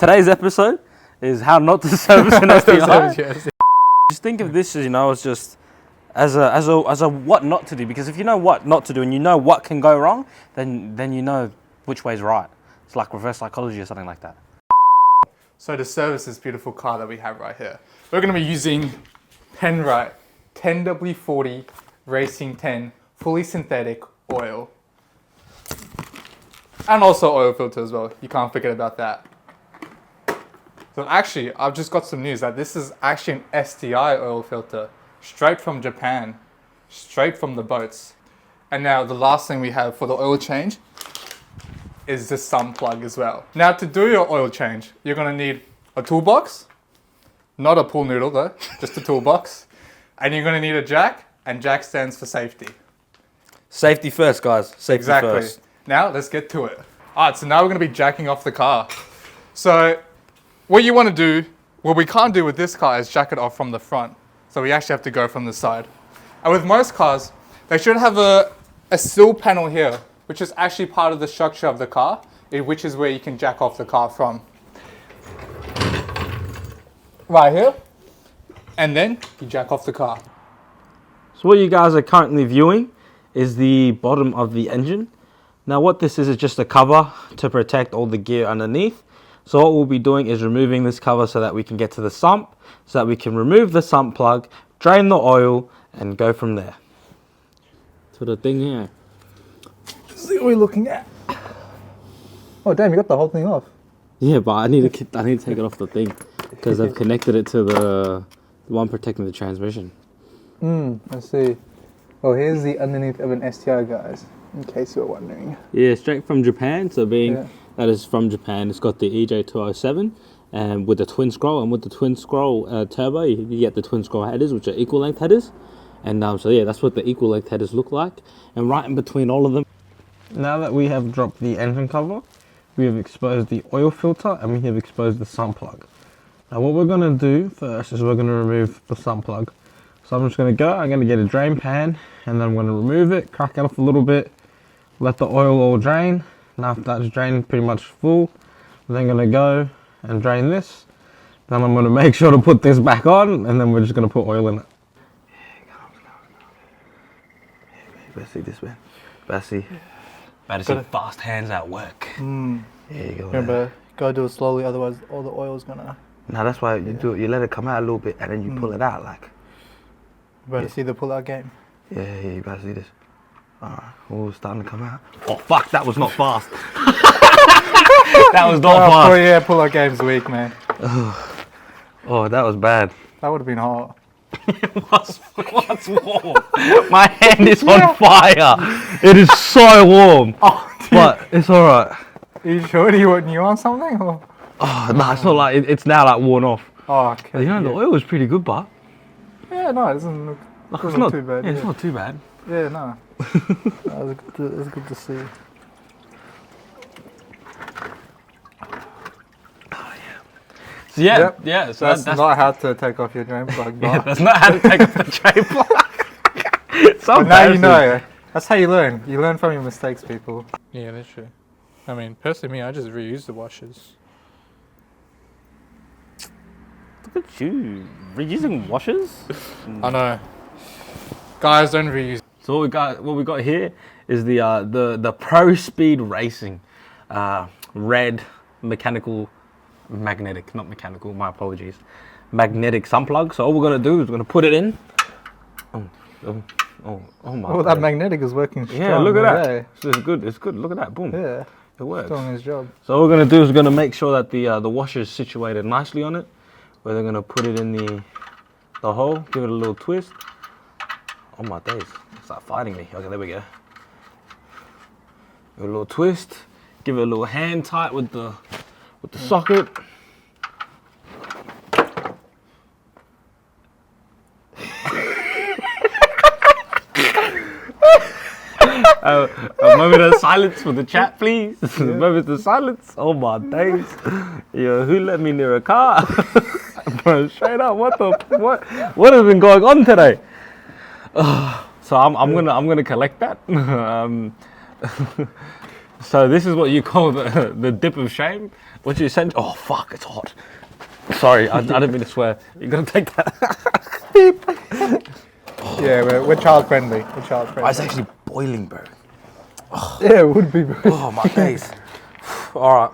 today's episode is how not to service an STI. Just think of this as, as just as a what not to do, because if you know what not to do and you know what can go wrong, then you know which way's right. It's like reverse psychology or something like that. So to service this beautiful car that we have right here, we're going to be using Penrite 10W40 Racing 10 fully synthetic oil. And also oil filter as well. You can't forget about that. So actually, I've just got some news that this is actually an STI oil filter, straight from Japan, straight from the boats. And now the last thing we have for the oil change is the sump plug as well. Now to do your oil change, you're gonna need a toolbox, not a pool noodle though, just a toolbox. And you're gonna need a jack, and jack stands for safety. Safety first, guys. Safety first. Now let's get to it. All right, so now we're gonna be jacking off the car. So what you wanna do, what we can't do with this car is jack it off from the front. So we actually have to go from the side. And with most cars, they should have a sill panel here, which is actually part of the structure of the car, which is where you can jack off the car from. Right here. And then you jack off the car. So what you guys are currently viewing is the bottom of the engine. Now what this is just a cover to protect all the gear underneath. So what we'll be doing is removing this cover so that we can get to the sump, so that we can remove the sump plug, drain the oil, and go from there. So the thing here. See what we're looking at. Oh damn, you got the whole thing off. Yeah, but I need to take it off the thing because I've connected it to the one protecting the transmission. I see. Well, here's the underneath of an STI, guys, in case you're wondering. Yeah, straight from Japan. So that is from Japan. It's got the EJ207 and with the twin scroll, and with the twin scroll turbo, you get the twin scroll headers, which are equal length headers. And so yeah, that's what the equal length headers look like. And right in between all of them. Now that we have dropped the engine cover, we have exposed the oil filter and we have exposed the sump plug. Now what we're going to do first is we're going to remove the sump plug. So I'm just going to get a drain pan, and then I'm going to remove it, crack it off a little bit, let the oil all drain. And after that's drained pretty much full, I'm then going to go and drain this. Then I'm going to make sure to put this back on, and then we're just going to put oil in it. Better see this, man. Better see fast hands at work. There you go. Remember, gotta do it slowly, otherwise all the oil's gonna... No, that's why you do it. You let it come out a little bit, and then you pull it out, like. You better see the pull-out game. Yeah, you better see this. Alright, all starting to come out. Oh, fuck, that was not fast. That was not fast. Oh, yeah, pull-out game's weak, man. Oh, that was bad. That would have been hot. What's warm? My hand is on fire. It is so warm. Oh, but it's alright. Are you sure? Do you want something? Or? Oh, no, it's not like, it's now like worn off. Oh, okay. The oil was pretty good, but. Yeah, no, it doesn't look too bad. Yeah, it's not too bad. Yeah, no. It's good to see. So yeah, so that's not how to take off your drain plug. Yeah, that's not how to take off the drain plug. But now you know. That's how you learn. You learn from your mistakes, people. Yeah, that's true. I mean, personally, I just reuse the washers. Look at you, reusing washers. I know. Guys, don't reuse. So what we got here is the Pro Speed Racing red magnetic, not mechanical, my apologies, magnetic sump plug. So all we're gonna do is we're gonna put it in. Oh my! Oh, that magnetic is working strong. Yeah, look at that. It's good. It's good. Look at that. Boom. Yeah, it works. It's doing his job. So all we're gonna do is we're gonna make sure that the washer is situated nicely on it. Where they're gonna put it in the hole, give it a little twist. Oh my days! It's like fighting me. Okay, there we go. Give it a little twist. Give it a little hand tight with the socket. A moment of silence for the chat, please. A moment of silence. Oh my days. Yo, who let me near a car? Bro, straight up, what has been going on today? So I'm gonna collect that. So this is what you call the dip of shame? What you send? Oh fuck, it's hot. Sorry, I didn't mean to swear. You're gonna take that. Yeah, we're child friendly. We're child friendly. Oh, it's actually boiling, bro. Yeah, it would be, bro. Oh, my face. All right.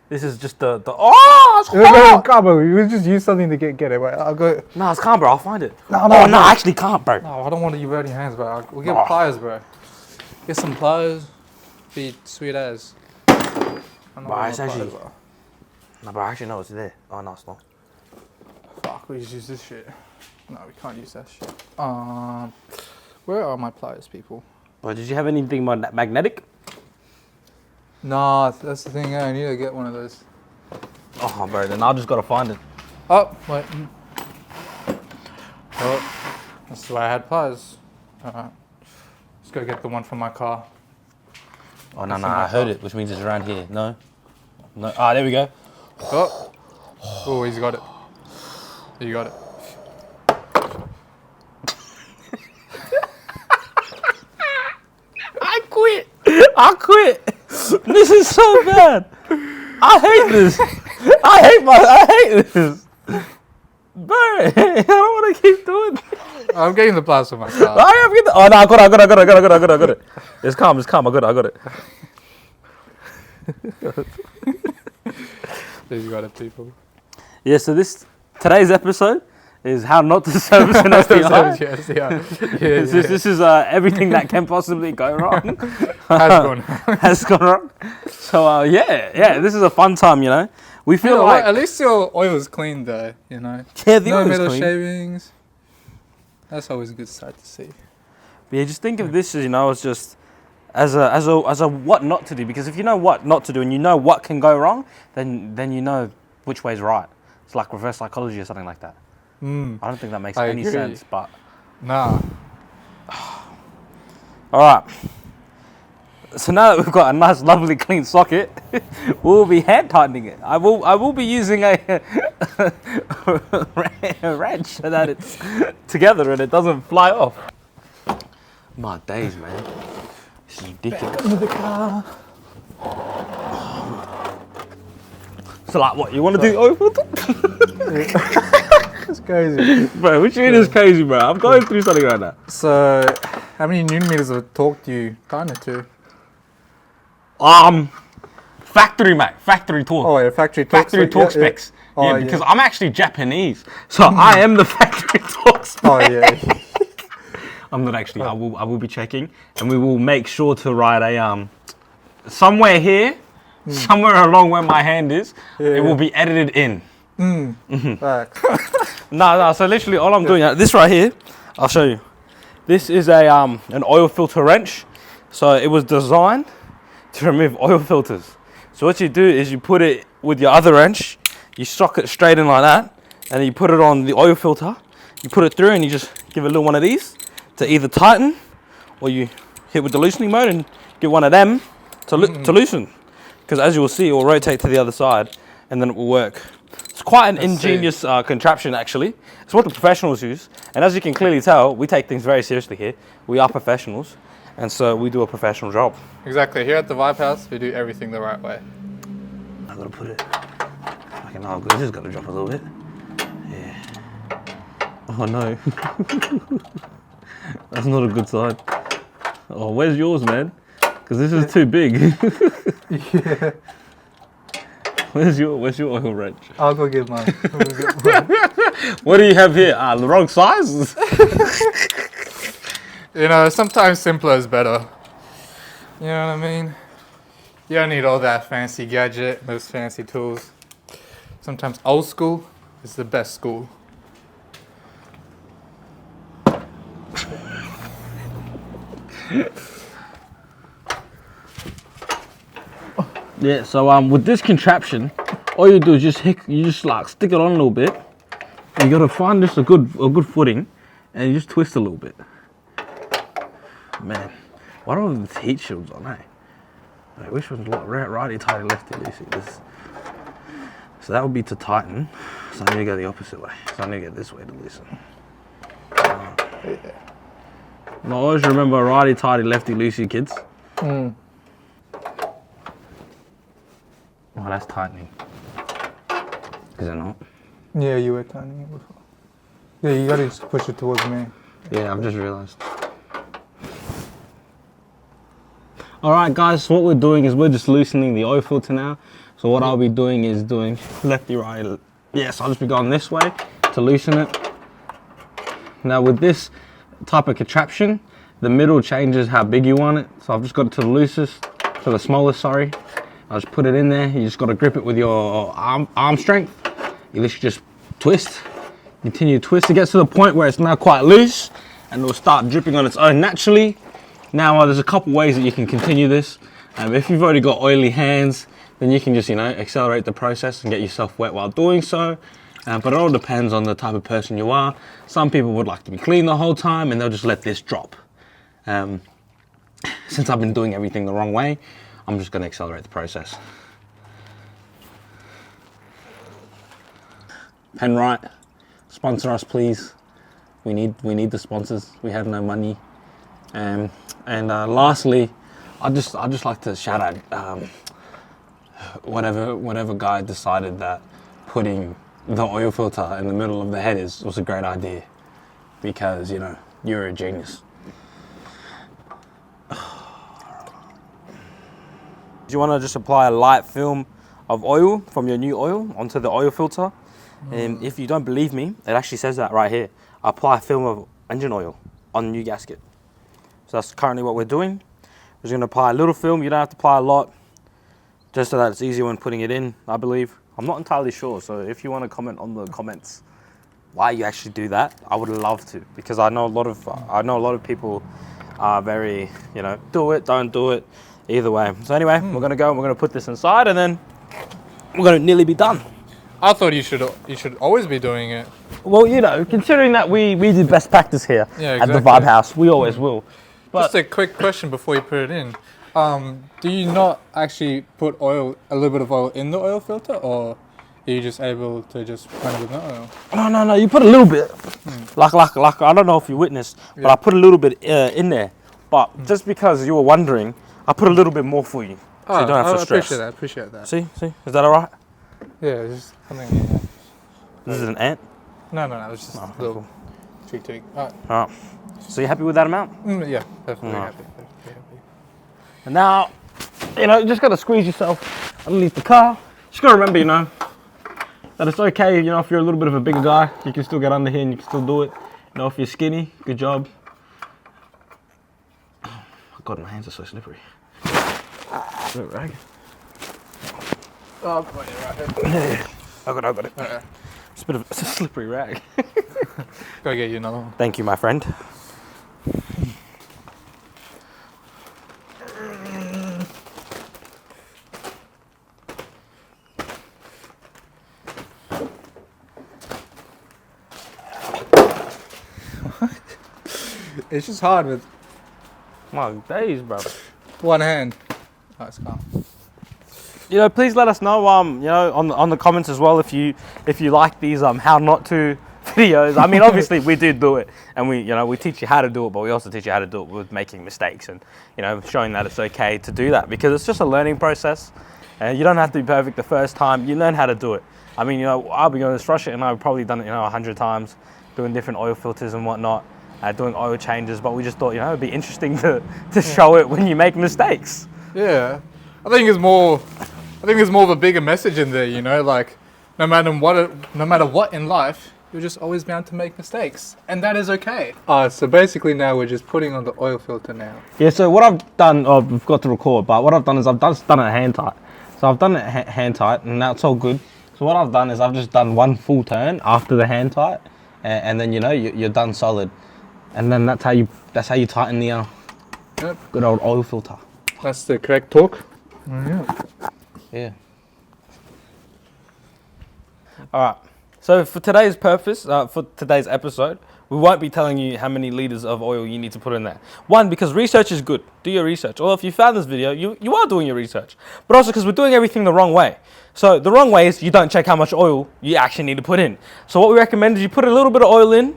This is just the oh, it's No, hot. come on, we just use something to get it. Wait, I'll go. No, it's can't, bro. I'll find it. No, I actually can't, bro. No, I don't want you burning your hands, bro. We'll get pliers, bro. Get some pliers. Be sweet as. Bro, it's actually. No, bro, actually, no, it's there. Oh, no, it's not. Fuck, we just use this shit. No, we can't use that shit. Where are my pliers, people? Bro, did you have anything magnetic? Nah, that's the thing. I need to get one of those. Oh, bro, then I just gotta find it. Oh, wait. Oh, that's why I had pliers. Alright. Let's go get the one from my car. Oh, no, I heard it, which means it's around here. No? No. Ah, there we go. Oh, he's got it. You got it. I quit. This is so bad. I hate this. I hate this. Bro, I don't want to keep doing this. I'm getting the pliers from my car. Oh, no, I got it. It's calm. I got it. You got it, people. Yeah, so today's episode is how not to service an STI. Yes, yeah. This is everything that can possibly go wrong. Has gone wrong. So yeah, this is a fun time, you know. We feel like at least your oil is clean though, you know. Yeah, the no oil is metal clean. shavings. That's always a good sight to see. But yeah, just think of this as, you know, as just as a what not to do, because if you know what not to do and you know what can go wrong, then you know which way's right. It's like reverse psychology or something like that. I don't think that makes any sense, but nah. All right. So now that we've got a nice, lovely, clean socket, we'll be hand tightening it. I will be using a wrench so that it's together and it doesn't fly off. My days, man. This is ridiculous. Into the car. So like, what you want to do? Oil filter? It's crazy. Bro, which mean is crazy, bro? I'm going through something right now. So, how many newton meters of torque do you tighten it to? Factory, mate. Factory torque. Oh, yeah, factory torque. Factory torque specs. Oh, Yeah, because I'm actually Japanese, so I am the factory torque spec. Oh yeah. I'm not actually. I will be checking, and we will make sure to write a somewhere here, somewhere along where my hand is. It will be edited in. Facts. No. So literally, all I'm doing this right here, I'll show you. This is a an oil filter wrench. So it was designed to remove oil filters. So what you do is you put it with your other wrench, you sock it straight in like that, and then you put it on the oil filter. You put it through, and you just give it a little one of these to either tighten, or you hit with the loosening mode and get one of them to loosen. Because as you will see, it will rotate to the other side, and then it will work. It's quite an ingenious contraption, actually. It's what the professionals use, and as you can clearly tell, we take things very seriously here. We are professionals, and so we do a professional job. Exactly. Here at the Vibe House, we do everything the right way. I gotta put it. Fucking hell, this is gonna drop a little bit. Yeah. Oh no. That's not a good sign. Oh, where's yours, man? Because this is too big. Yeah. Where's your oil wrench? I'll go get mine. What do you have here? The wrong size? You know, sometimes simpler is better. You know what I mean? You don't need all that fancy gadget, those fancy tools. Sometimes old school is the best school. Yeah, so with this contraption, all you do is you just like stick it on a little bit. You gotta find just a good footing, and you just twist a little bit. Man, why don't I have the heat shields on, eh? Wait, which one's righty, tighty, lefty, loosey? This. So that would be to tighten. So I need to go the opposite way. So I need to get this way to loosen. I always remember righty, tighty, lefty, loosey, kids. Oh, that's tightening. Is it not? Yeah, you were tightening it before. Yeah, you gotta just push it towards me. Yeah, I've just realized. All right, guys, so what we're doing is we're just loosening the oil filter now. So what I'll be doing is doing lefty, right. Yes, I'll just be going this way to loosen it. Now with this type of contraption, the middle changes how big you want it. So I've just got it to the loosest, to the smallest, sorry. I'll just put it in there. You just got to grip it with your arm strength. You literally just twist, continue to twist. It gets to the point where it's now quite loose and it'll start dripping on its own naturally. Now there's a couple ways that you can continue this. If you've already got oily hands, then you can just, accelerate the process and get yourself wet while doing so. But it all depends on the type of person you are. Some people would like to be clean the whole time and they'll just let this drop. Since I've been doing everything the wrong way, I'm just going to accelerate the process. Penrite, sponsor us, please. We need the sponsors. We have no money. And lastly, I just like to shout out whatever guy decided that putting the oil filter in the middle of the head was a great idea, because you're a genius. Do you want to just apply a light film of oil from your new oil onto the oil filter? And if you don't believe me, it actually says that right here. Apply a film of engine oil on the new gasket. So that's currently what we're doing. We're just going to apply a little film. You don't have to apply a lot, just so that it's easier when putting it in, I believe. I'm not entirely sure, so if you want to comment on the comments why you actually do that, I would love to, because I know a lot of people are very, do it, don't do it, either way. So anyway, we're going to go and we're going to put this inside, and then we're going to nearly be done. I thought you should always be doing it. Well, considering that we do best practice here at the Vibe House, we always will. But just a quick question before you put it in. Do you not actually put a little bit of oil in the oil filter, or are you just able to just run it with no oil? No, you put a little bit. Like I don't know if you witnessed, but I put a little bit in there. But just because you were wondering, I put a little bit more for you, so you don't have to stress. I appreciate that. See, is that all right? Yeah, just something. This is an ant? No, it was just a little tweak. All right. So you happy with that amount? Yeah, definitely happy. And now, you just got to squeeze yourself underneath the car. Just got to remember, that it's okay, if you're a little bit of a bigger guy, you can still get under here and you can still do it. If you're skinny, good job. Oh, God, my hands are so slippery. Rag. Oh, right here. I got it. Right. It's a slippery rag. Go get you another one. Thank you, my friend. It's just hard with My days, bro. one hand. Oh, it's calm. Please let us know, on the comments as well, if you like these how not to videos. I mean, obviously we do it, and we teach you how to do it, but we also teach you how to do it with making mistakes and showing that it's okay to do that, because it's just a learning process, and you don't have to be perfect the first time. You learn how to do it. I mean, I'll be going to Rush it, and I've probably done it 100 times, doing different oil filters and whatnot, doing oil changes. But we just thought it'd be interesting to show it when you make mistakes. Yeah, I think there's more of a bigger message in there. Like no matter what in life, you're just always bound to make mistakes, and that is okay. So basically now we're just putting on the oil filter now. Yeah, so what I've done, we've got to record, but what I've done is I've done it hand tight. So I've done it hand tight, and now it's all good. So what I've done is I've just done one full turn after the hand tight, and then you're done solid, and then that's how you tighten the good old oil filter. That's the correct torque. Yeah. All right. So for today's purpose, for today's episode, we won't be telling you how many liters of oil you need to put in there. One, because research is good. Do your research. Or if you found this video, you are doing your research. But also because we're doing everything the wrong way. So the wrong way is you don't check how much oil you actually need to put in. So what we recommend is you put a little bit of oil in,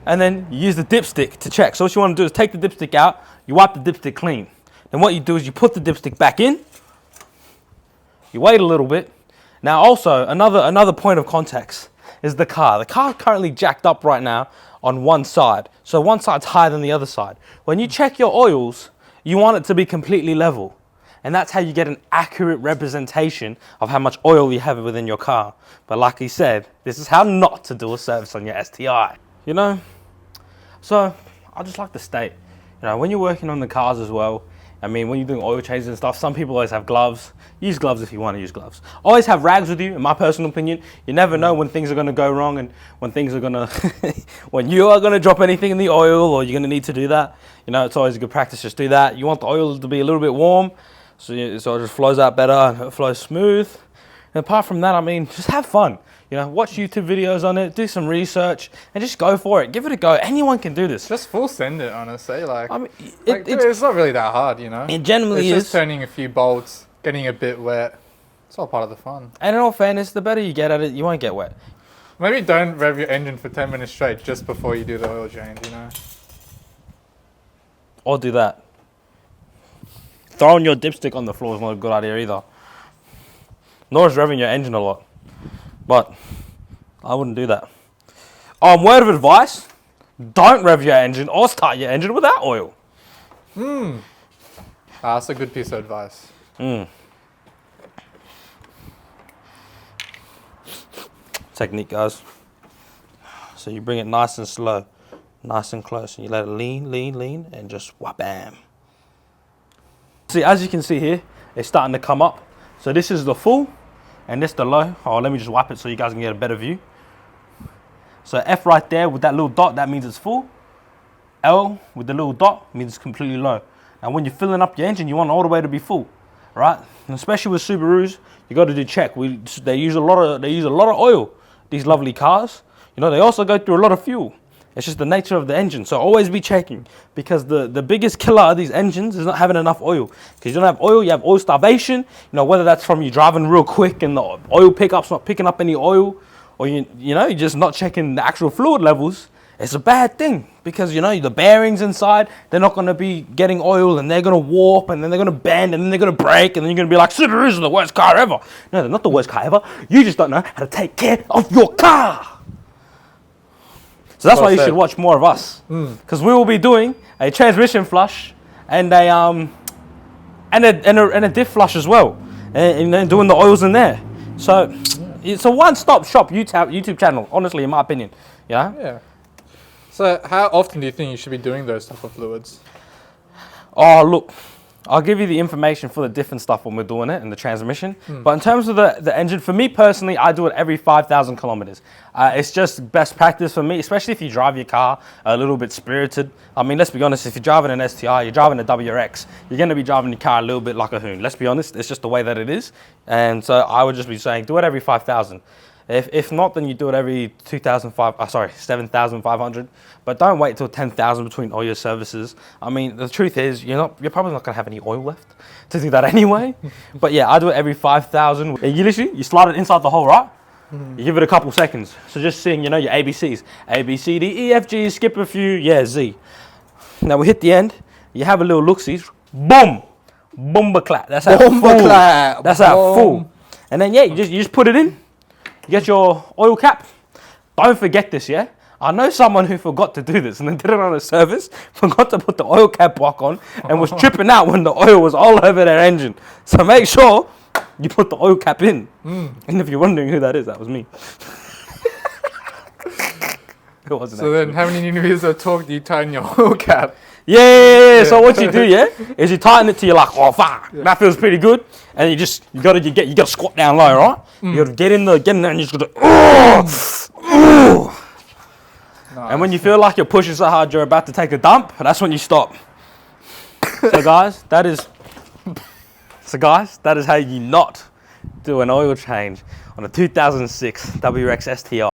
and then you use the dipstick to check. So what you want to do is take the dipstick out, you wipe the dipstick clean. Then what you do is you put the dipstick back in, you wait a little bit. Now also, another point of context is the car. The car's currently jacked up right now on one side. So one side's higher than the other side. When you check your oils, you want it to be completely level. And that's how you get an accurate representation of how much oil you have within your car. But like he said, this is how not to do a service on your STI. You know? So, I just like to state, you know, when you're working on the cars as well, I mean, when you're doing oil changes and stuff, some people always have gloves. Use gloves if you want to use gloves. Always have rags with you, in my personal opinion. You never know when things are going to go wrong and when things are going to, when you are going to drop anything in the oil or you're going to need to do that. You know, it's always a good practice, just do that. You want the oil to be a little bit warm, so it just flows out better and it flows smooth. And apart from that, I mean, just have fun. You know, watch YouTube videos on it, do some research, and just go for it. Give it a go. Anyone can do this. Just full send it, honestly. Like, I mean, it's not really that hard, you know? It generally is. It's just turning a few bolts, getting a bit wet. It's all part of the fun. And in all fairness, the better you get at it, you won't get wet. Maybe don't rev your engine for 10 minutes straight just before you do the oil change, you know? Or do that. Throwing your dipstick on the floor is not a good idea either. Nor is revving your engine a lot. But I wouldn't do that. Word of advice, don't rev your engine or start your engine without oil. That's a good piece of advice. Technique, guys. So you bring it nice and slow, nice and close, and you let it lean, and just wha-bam. See, as you can see here, it's starting to come up. So this is the full, and this the low. Oh, let me just wipe it so you guys can get a better view. So F right there with that little dot, that means it's full. L with the little dot means it's completely low. And when you're filling up your engine, you want all the way to be full, right? And especially with Subarus, you got to do check. They use a lot of oil. These lovely cars, you know, they also go through a lot of fuel. It's just the nature of the engine. So always be checking, because the biggest killer of these engines is not having enough oil. Because you don't have oil, you have oil starvation. You know, whether that's from you driving real quick and the oil pickup's not picking up any oil, or you know, you're just not checking the actual fluid levels. It's a bad thing, because you know the bearings inside, they're not going to be getting oil, and they're going to warp, and then they're going to bend, and then they're going to break, and then you're going to be like, Subaru is the worst car ever. No, they're not the worst car ever. You just don't know how to take care of your car. So that's why you should watch more of us, because we will be doing a transmission flush and a diff flush as well, and then doing the oils in there. So it's a one-stop shop YouTube channel, honestly, in my opinion. Yeah. So how often do you think you should be doing those type of fluids? Oh, look, I'll give you the information for the different stuff when we're doing it and the transmission. But in terms of the engine, for me personally, I do it every 5,000 kilometers. It's just best practice for me, especially if you drive your car a little bit spirited. I mean, let's be honest, if you're driving an STI, you're driving a WRX, you're going to be driving your car a little bit like a hoon. Let's be honest, it's just the way that it is. And so I would just be saying, do it every 5,000. If not, then you do it every 7,500. But don't wait till 10,000 between all your services. I mean, the truth is, you're probably not gonna have any oil left to do that anyway. But yeah, I do it every 5,000. You slide it inside the hole, right? You give it a couple seconds. So just sing, you know, your ABCs. A, B, C, D, E, F, G, skip a few, yeah, Z. Now we hit the end, you have a little look-sees, boom! Bomba clap. That's how full. That's how full. And then yeah, you just put it in. You get your oil cap. Don't forget this, yeah? I know someone who forgot to do this and then did it on a service, forgot to put the oil cap back on, and was tripping out when the oil was all over their engine. So make sure you put the oil cap in. And if you're wondering who that is, that was me. It wasn't. So then how many years of talk do you tighten your oil cap? Yeah. So what you do, is you tighten it till you're like, oh fuck, that feels pretty good, and you gotta squat down low, right? You gotta get in there, and you just gotta, Nice. And when you feel like you're pushing so hard, you're about to take a dump, that's when you stop. So guys, that is how you not do an oil change on a 2006 WRX STI.